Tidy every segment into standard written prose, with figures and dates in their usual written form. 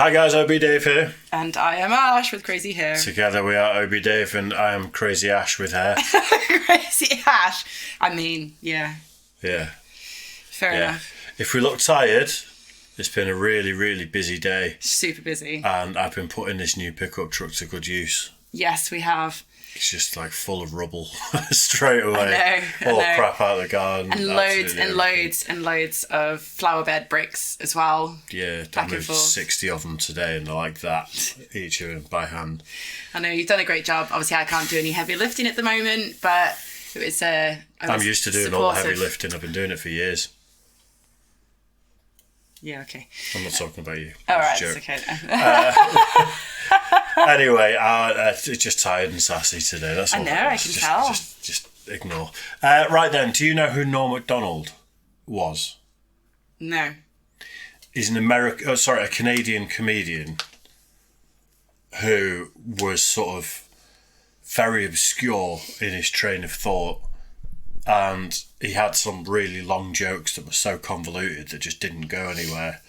Hi guys, Obi Dave here. And I am Ash with crazy hair. Together we are Obi Dave and I am Crazy Ash with hair. Crazy Ash. I mean, yeah. Yeah. Fair enough. If we look tired, it's been a really, really busy day. Super busy. And I've been putting this new pickup truck to good use. Yes, we have. It's just like full of rubble straight away. I know. All crap out of the garden. And loads of flower bed bricks as well. Yeah, I moved 60 of them today and they're like that, each of them by hand. I know, you've done a great job. Obviously, I can't do any heavy lifting at the moment, but it was... I'm used to doing all the heavy lifting. I've been doing it for years. Yeah, okay. I'm not talking about you. All right, it's okay. Anyway, it's just tired and sassy today. That's all. I know, I can tell. Just ignore. Right then, do you know who Norm Macdonald was? No. He's a Canadian comedian who was sort of very obscure in his train of thought. And he had some really long jokes that were so convoluted that just didn't go anywhere.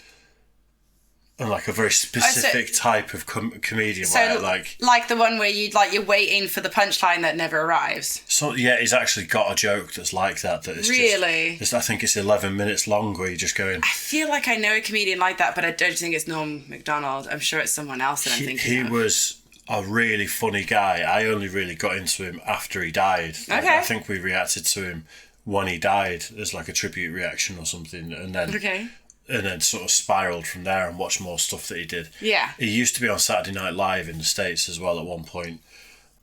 And like a very specific type of comedian. So where, like the one where you're waiting for the punchline that never arrives. So yeah, he's actually got a joke that's like that. That is really. I think it's 11 minutes long. Where you're just going. I feel like I know a comedian like that, but I don't think it's Norm Macdonald. I'm sure it's someone else that I'm thinking of. He was a really funny guy. I only really got into him after he died. Okay. I think we reacted to him when he died as like a tribute reaction or something, and then sort of spiraled from there and watched more stuff that he did. Yeah. He used to be on Saturday Night Live in the States as well at one point,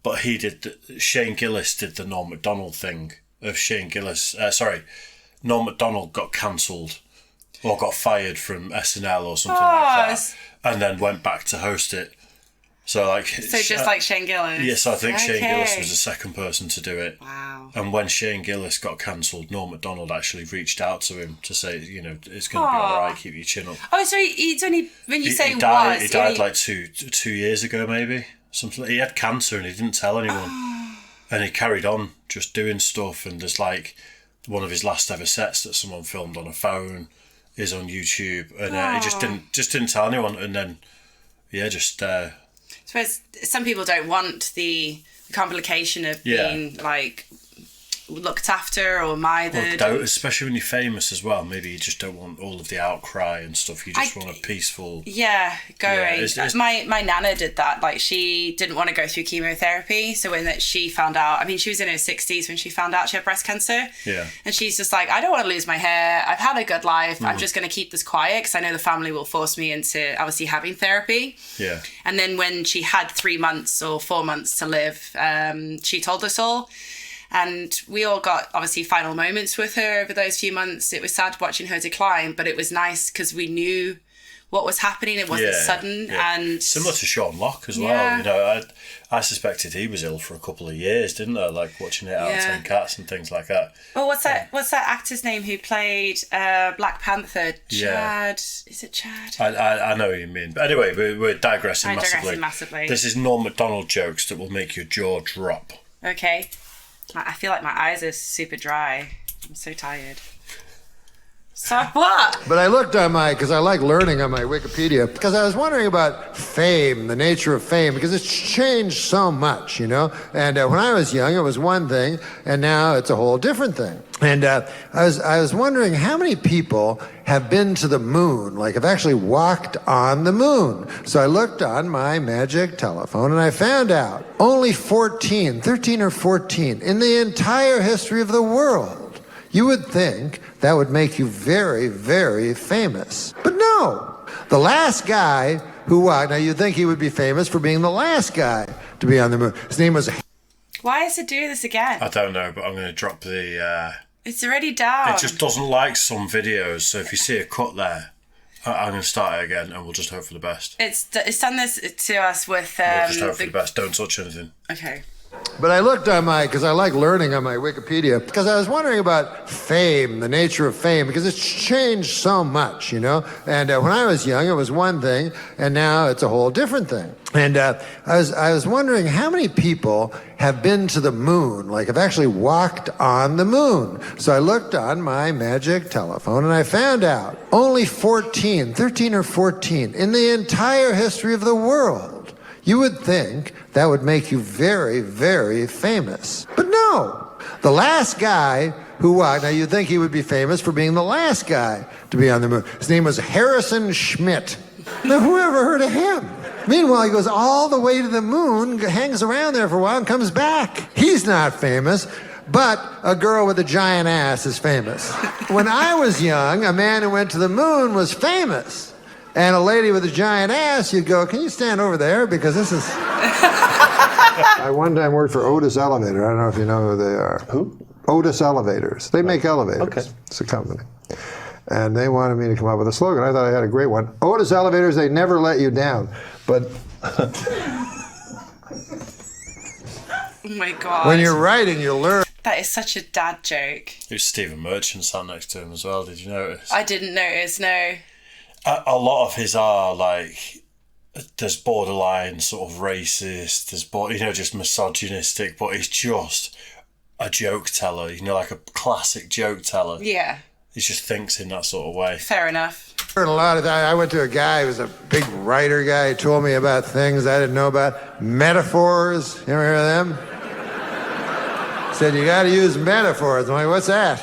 but Shane Gillis did the Norm Macdonald thing of Norm Macdonald got cancelled or got fired from SNL or something like that, and then went back to host it. So just like Shane Gillis. Yes, I think Shane Gillis was the second person to do it. Wow. And when Shane Gillis got cancelled, Norm Macdonald actually reached out to him to say, it's going to be all right, keep your chin up. Oh, so it's only, when you say he died like two years ago maybe. Something. He had cancer and he didn't tell anyone. And he carried on just doing stuff, and there's like one of his last ever sets that someone filmed on a phone is on YouTube, and he just didn't tell anyone, and then I suppose some people don't want the complication of being like looked after or mithered. Especially when you're famous as well. Maybe you just don't want all of the outcry and stuff. You just want a peaceful... My nana did that. Like, she didn't want to go through chemotherapy. So when she found out... I mean, she was in her 60s when she found out she had breast cancer. Yeah. And she's just like, I don't want to lose my hair. I've had a good life. I'm just going to keep this quiet because I know the family will force me into, obviously, having therapy. Yeah. And then when she had 3 months or 4 months to live, she told us all. And we all got, obviously, final moments with her over those few months. It was sad watching her decline, but it was nice because we knew what was happening. It wasn't sudden. Yeah. And similar to Sean Locke as well. I suspected he was ill for a couple of years, didn't I? Like watching 8 out of 10 Cats and things like that. Well, what's that actor's name who played Black Panther? Chad. Is it Chad? I know what you mean. But anyway, we're digressing massively. This is Norm Macdonald jokes that will make your jaw drop. Okay. I feel like my eyes are super dry. I'm so tired. So what? But I looked on because I like learning on my Wikipedia, because I was wondering about fame, the nature of fame, because it's changed so much, And when I was young, it was one thing, and now it's a whole different thing. And I was wondering how many people have been to the moon, like have actually walked on the moon. So I looked on my magic telephone and I found out only 13 or 14 in the entire history of the world. You would think that would make you very, very famous. But no, the last guy who walked, now you'd think he would be famous for being the last guy to be on the moon. His name was... Why is it doing this again? I don't know, but I'm going to drop the... It's already down. It just doesn't like some videos, so if you see a cut there, I'm going to start it again and we'll just hope for the best. It's done this to us with... we'll just hope for the best. Don't touch anything. Okay. But I looked on because I like learning on my Wikipedia, because I was wondering about fame, the nature of fame, because it's changed so much, you know? And when I was young, it was one thing, and now it's a whole different thing. And I was wondering how many people have been to the moon, like have actually walked on the moon. So I looked on my magic telephone and I found out only 13 or 14 in the entire history of the world. You would think that would make you very, very famous. But no, the last guy who walked, now you'd think he would be famous for being the last guy to be on the moon. His name was Harrison Schmitt. Now, who ever heard of him? Meanwhile, he goes all the way to the moon, hangs around there for a while, and comes back. He's not famous, but a girl with a giant ass is famous. When I was young, a man who went to the moon was famous. And a lady with a giant ass, you'd go, can you stand over there? Because this is... I one time worked for Otis Elevator. I don't know if you know who they are. Who? Otis Elevators. They make elevators. Okay. It's a company. And they wanted me to come up with a slogan. I thought I had a great one. Otis Elevators, they never let you down. But... Oh my God. When you're writing, you learn. That is such a dad joke. There's Stephen Merchant sat next to him as well. Did you notice? I didn't notice, no. A lot of his are like, there's borderline sort of racist, there's just misogynistic, but he's just a joke teller, like a classic joke teller. Yeah. He just thinks in that sort of way. Fair enough. A lot of that. I went to a guy who was a big writer guy. He told me about things I didn't know about. Metaphors. You ever hear of them? He said, you got to use metaphors. I'm like, what's that?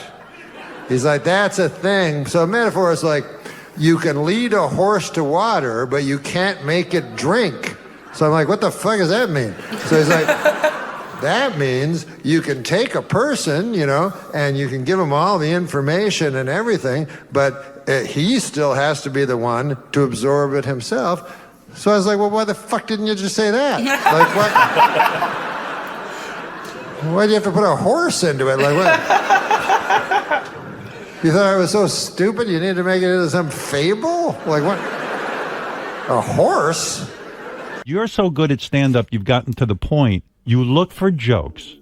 He's like, that's a thing. So a metaphor is like, you can lead a horse to water, but you can't make it drink. So I'm like, what the fuck does that mean? So he's like, that means you can take a person, and you can give him all the information and everything, but he still has to be the one to absorb it himself. So I was like, well, why the fuck didn't you just say that? Like, what? Why do you have to put a horse into it? Like, what? You thought I was so stupid you needed to make it into some fable? Like what? A horse? You're so good at stand-up, you've gotten to the point, you look for jokes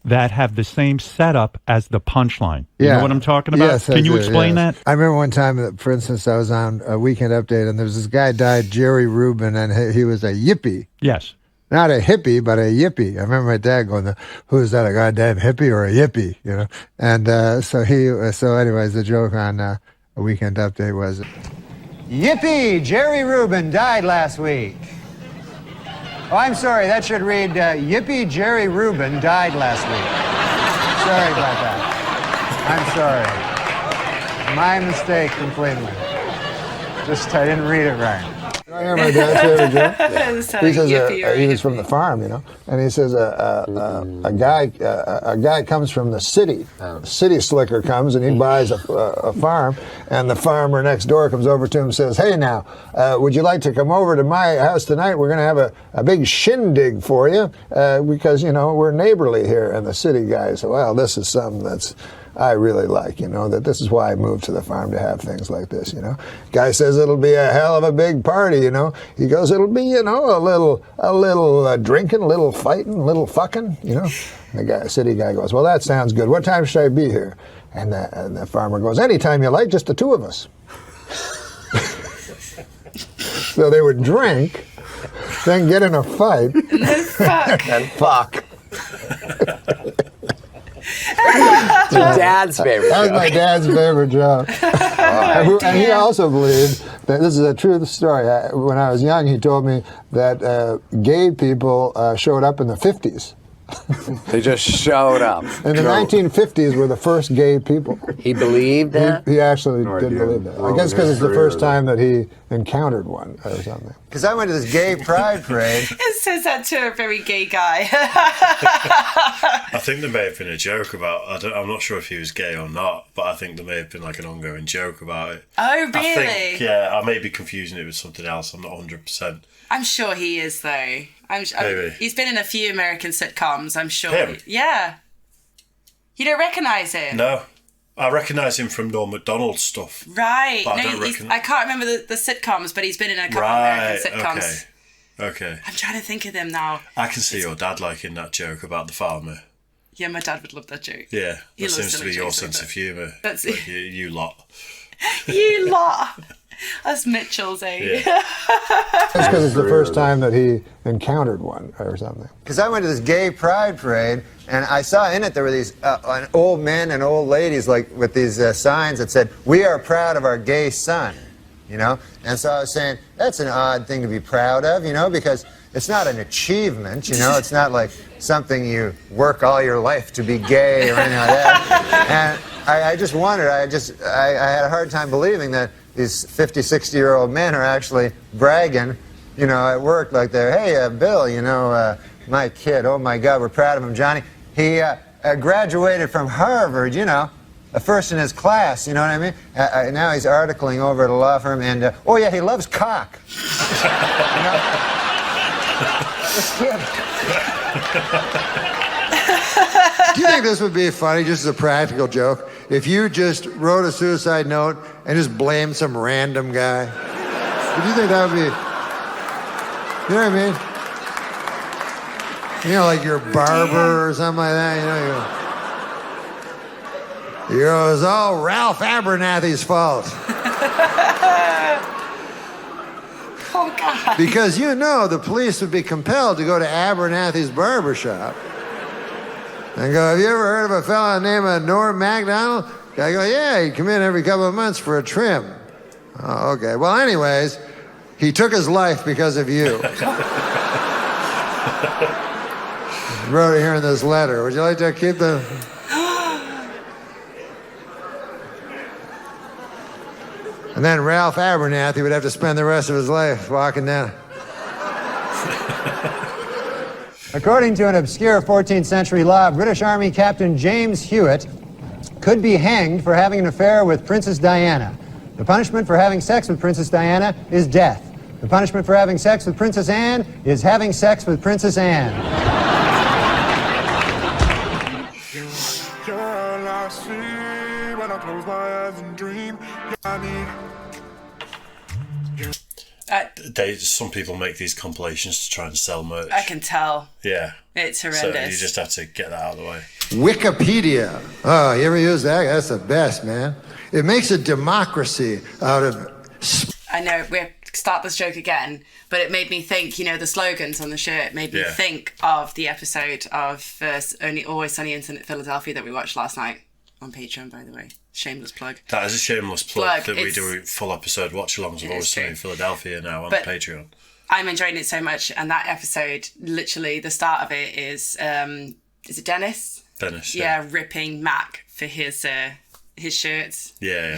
that have the same setup as the punchline. You know what I'm talking about? Yes, Can you explain that? I remember one time, that, for instance, I was on a Weekend Update, and there was this guy died, Jerry Rubin, and he was a yippie. Yes. Not a hippie, but a yippie. I remember my dad going, who's that, a goddamn hippie or a yippie, And so anyways, the joke on a Weekend Update was, yippee, Jerry Rubin died last week. Oh, I'm sorry, that should read, yippee, Jerry Rubin died last week. Sorry about that. I'm sorry. My mistake completely. I didn't read it right. I hear my dad's favorite joke. He says he was from the farm, and he says a guy comes from the city. A city slicker comes and he buys a farm, and the farmer next door comes over to him and says, "Hey, now, would you like to come over to my house tonight? We're going to have a big shindig for you because we're neighborly here." And the city guy said, "Well, this is something that's." I really like, that this is why I moved to the farm, to have things like this, Guy says it'll be a hell of a big party, He goes, it'll be, a little drinking, a little fighting, a little fucking, The city guy goes, well, that sounds good. What time should I be here? And the farmer goes, anytime you like, just the two of us. So they would drink, then get in a fight. And then fuck. And fuck. Dad's favorite That was joke. my dad's favorite joke. And he also believed that this is a true story. When I was young, he told me that gay people showed up in the 50s. They just showed up. In the 1950s were the first gay people. He believed that? He actually did believe that. I guess because it's the first time that he encountered one or something. Because I went to this gay pride parade. It says that to a very gay guy. I think there may have been a joke about, I'm not sure if he was gay or not, but I think there may have been like an ongoing joke about it. Oh, really? I think, I may be confusing it with something else. I'm not 100%. I'm sure he is, though. Maybe. He's been in a few American sitcoms, I'm sure. Him? Yeah. You don't recognise him? No. I recognise him from Norm Macdonald stuff. Right. But No, I can't remember the sitcoms, but he's been in a couple of American sitcoms. Okay. Okay. I'm trying to think of them now. I can see your dad liking that joke about the farmer. Yeah, my dad would love that joke. Yeah, He that loves seems to silly be your jokes like sense that. of humour. That's like you lot. You lot. That's Mitchell's, eh? Yeah. That's because it's the first time that he encountered one or something. Because I went to this gay pride parade, and I saw in it there were these old men and old ladies like with these signs that said, "We are proud of our gay son," you know? And so I was saying, that's an odd thing to be proud of, you know, because it's not an achievement, you know? It's not like something you work all your life to be gay or anything like that. And I just wondered, I had a hard time believing that these 50, 60-year-old men are actually bragging, you know, at work like they're, "Hey, Bill, you know, my kid, oh my God, we're proud of him, Johnny. He graduated from Harvard, you know, a first in his class, you know what I mean? Now he's articling over at a law firm, and, oh yeah, he loves cock." You know? This kid. Do you think this would be funny, just as a practical joke, if you just wrote a suicide note and just blamed some random guy? Do you think that would be, you know what I mean? You know, like your barber or something like that, you know, you go, "It was all Ralph Abernathy's fault." Oh, God. Because you know the police would be compelled to go to Abernathy's barbershop and go, "Have you ever heard of a fellow named Norm Macdonald?" I go, "Yeah, he'd come in every couple of months for a trim." "Oh, okay. Well, anyways, he took his life because of you." Wrote it here in this letter. Would you like to keep the... And then Ralph Abernathy would have to spend the rest of his life walking down. According to an obscure 14th century law, British Army Captain James Hewitt could be hanged for having an affair with Princess Diana. The punishment for having sex with Princess Diana is death. The punishment for having sex with Princess Anne is having sex with Princess Anne. Girl, I see when I close my eyes and dream. I need. Some people make these compilations to try and sell merch. I can tell. Yeah. It's horrendous. So you just have to get that out of the way. Wikipedia. Oh, you ever use that? That's the best, man. It makes a democracy out of... I know, we'll start this joke again, but it made me think, you know, the slogans on the shirt made me think of the episode of Always Sunny in Philadelphia that we watched last night on Patreon, by the way. Shameless plug. That is a shameless plug that we do full episode watch-alongs of Always Sunny in Philadelphia now on Patreon. I'm enjoying it so much, and that episode, literally, the start of it is it Dennis? Dennis, yeah. Ripping Mac for his shirts. Yeah. Yeah,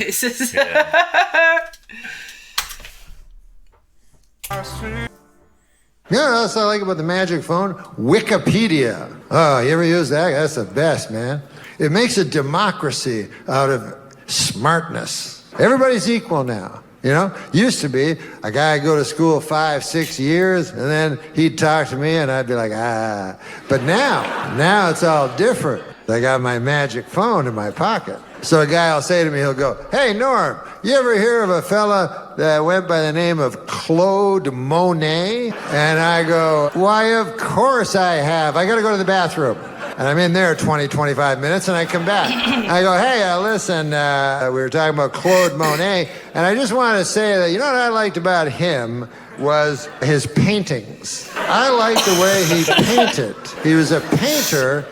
that's what I like about the magic phone. Wikipedia. Oh, you ever use that? That's the best, man. It makes a democracy out of smartness. Everybody's equal now. You know, used to be a guy would go to school 5-6 years, and then he'd talk to me, and I'd be like, ah. But now it's all different. I got my magic phone in my pocket. So a guy will say to me, he'll go, "Hey, Norm, you ever hear of a fella that went by the name of Claude Monet?" And I go, "Why, of course I have. I got to go to the bathroom." And I'm in there 20, 25 minutes, and I come back. I go, "Hey, listen, we were talking about Claude Monet, and I just want to say that, you know what I liked about him was his paintings. I liked the way he painted. He was a painter,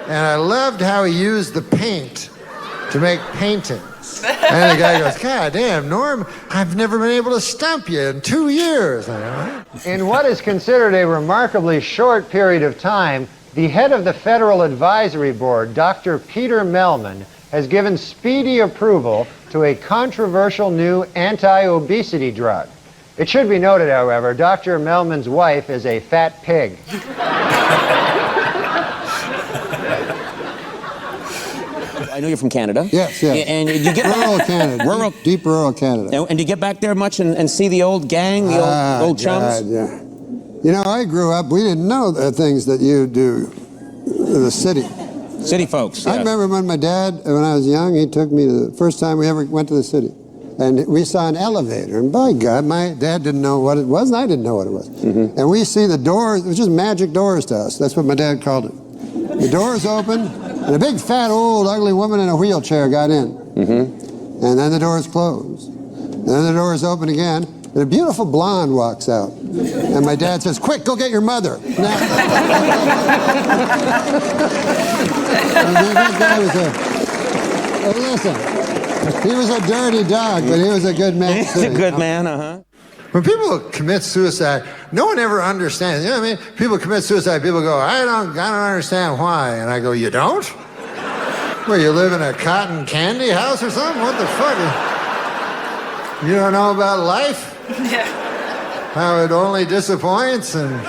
and I loved how he used the paint to make paintings." And the guy goes, "God damn, Norm, I've never been able to stump you in 2 years." In what is considered a remarkably short period of time, the head of the Federal Advisory Board, Dr. Peter Mellman, has given speedy approval to a controversial new anti-obesity drug. It should be noted, however, Dr. Mellman's wife is a fat pig. I know you're from Canada. Yes. And you get rural Canada, deep rural Canada. And you get back there much and see the old gang, the old chums? God, yeah. You know, I grew up, we didn't know the things that you do in the city. City folks. Yeah. I remember when my dad, when I was young, he took me to the first time we ever went to the city. and we saw an elevator. And by God, my dad didn't know what it was, and I didn't know what it was. Mm-hmm. And we see the doors, it was just magic doors to us. That's what my dad called it. The doors open, and a big, fat, old, ugly woman in a wheelchair got in. Mm-hmm. And then the doors closed. And then the doors open again, and a beautiful blonde walks out. And my dad says, quick, go get your mother. Now, that guy was listen, he was a dirty dog, but he was a good man. He's a good man, uh-huh. When people commit suicide, no one ever understands. You know what I mean? People commit suicide, people go, I don't understand why. And I go, you don't? Well, you live in a cotton candy house or something? What the fuck? You don't know about life? Yeah. How it only disappoints and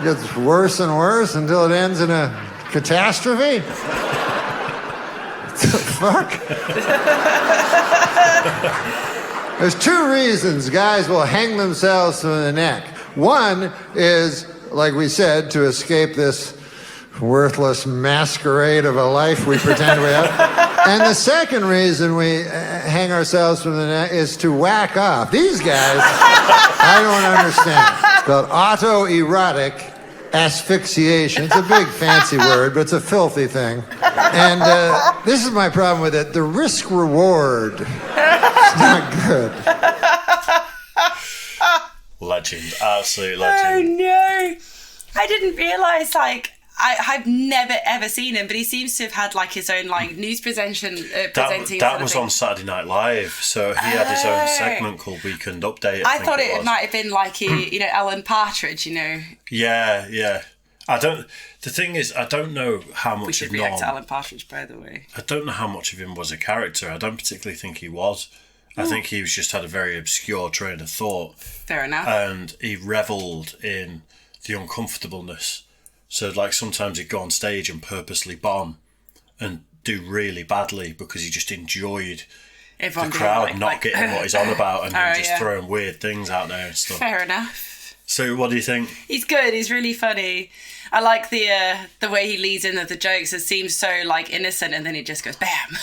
gets worse and worse until it ends in a catastrophe? What the fuck? There's two reasons guys will hang themselves from the neck. One is, like we said, to escape this worthless masquerade of a life we pretend we have. And the second reason we hang ourselves from the neck is to whack off. These guys, I don't understand. It's called autoerotic asphyxiation. It's a big fancy word, but it's a filthy thing. And this is my problem with it. The risk reward is not good. Legend, absolute legend. Oh no, I didn't realise I've never ever seen him, but he seems to have had like his own like news presenting. That was on Saturday Night Live, so he had his own segment called Weekend Update. I thought it might have been like Alan Partridge, Yeah. The thing is, I don't know how much we should of react Norm. to Alan Partridge, by the way. I don't know how much of him was a character. I don't particularly think he was. I think he just had a very obscure train of thought. Fair enough. And he revelled in the uncomfortableness. So, like, sometimes he'd go on stage and purposely bomb and do really badly because he just enjoyed Everyone the crowd being not getting what he's on about and him just yeah. throwing weird things out there and stuff. Fair enough. So, what do you think? He's good. He's really funny. I like the way he leads in with the jokes. It seems so like innocent, and then he just goes bam.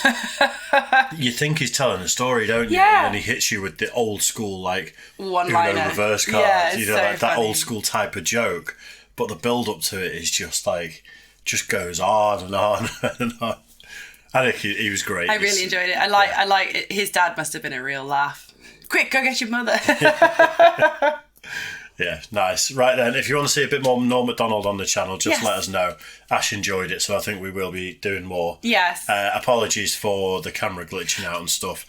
You think he's telling a story, don't you? Yeah. And then he hits you with the old school like one-liner reverse card. Yeah, it's so like that funny. old school type of joke. But the build up to it is just goes on and on and on. I think he was great. I really enjoyed it. I like it. His dad must have been a real laugh. Quick, go get your mother. Yeah, nice. Right then, if you want to see a bit more Norm Macdonald on the channel, just Yes. let us know. Ash enjoyed it, so I think we will be doing more. Yes. Apologies for the camera glitching out and stuff.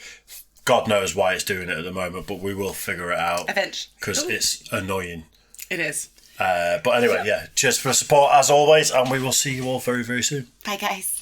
God knows why it's doing it at the moment, but we will figure it out. Eventually. Because it's annoying. It is. But anyway, yeah, cheers for the support as always, and we will see you all very, very soon. Bye, guys.